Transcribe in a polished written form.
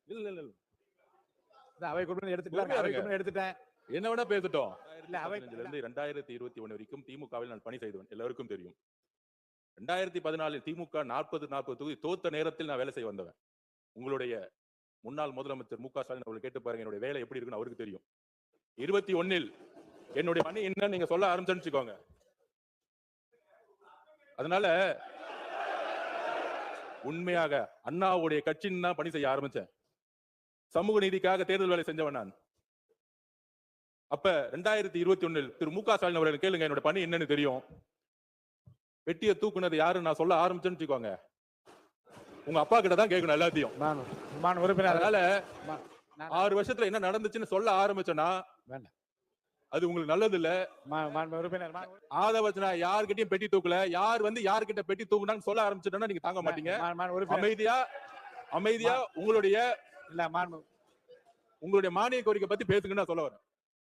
இல்ல இல்ல இல்ல அவை குழுமம் எடுத்துட்டேன். என்ன வேணா பேசட்டும். இல்ல, அவை 2021 வரைக்கும் திமுகவில் நான் பணி செய்தவன், எல்லாருக்கும் தெரியும். 2014 திமுக 40 தொகுதி தோத்த நேரத்தில் நான் வேலை செய்ய வந்தவன். உங்களுடைய முன்னாள் முதலமைச்சர் மு க ஸ்டாலின் அவர்கள் கேட்டு பாருங்க, என்னுடைய வேலை எப்படி இருக்குன்னு அவருக்கு தெரியும். 21 என்னுடைய பணி என்னன்னு நீங்க சொல்ல ஆரம்பிச்சுக்கோங்க. அதனால உண்மையாக அண்ணாவுடைய கட்சின்னு தான் பணி செய்ய ஆரம்பிச்சேன். சமூக நீதிக்காக தேர்தல் வேலை செஞ்சவன் நான். அப்ப 2021 திரு மு க ஸ்டாலின் அவர்கள் கேளுங்க, என்னோட பணி என்னன்னு தெரியும். வெட்டிய தூக்குனது யாரு நான் சொல்ல ஆரம்பிச்சேன்னு வச்சுக்கோங்க, உங்க அப்பா கிட்ட தான் கேட்கணும் எல்லாத்தையும். அதனால 6 வருஷத்துல என்ன நடந்துச்சுன்னு சொல்ல ஆரம்பிச்சேன்னா அது உங்களுக்கு நல்லது இல்ல. ஆதவச்சனா யார்கிட்டயும் பெட்டி தூக்கல, யார் வந்து யார்கிட்ட பெட்டி தூக்குனான்னு சொல்ல ஆரம்பிச்சுட்டா நீங்க தாங்க மாட்டீங்க. அமைதியா உங்களுடைய மானிய கோரிக்கை பத்தி பேசுங்கன்னு சொல்ல வரேன்.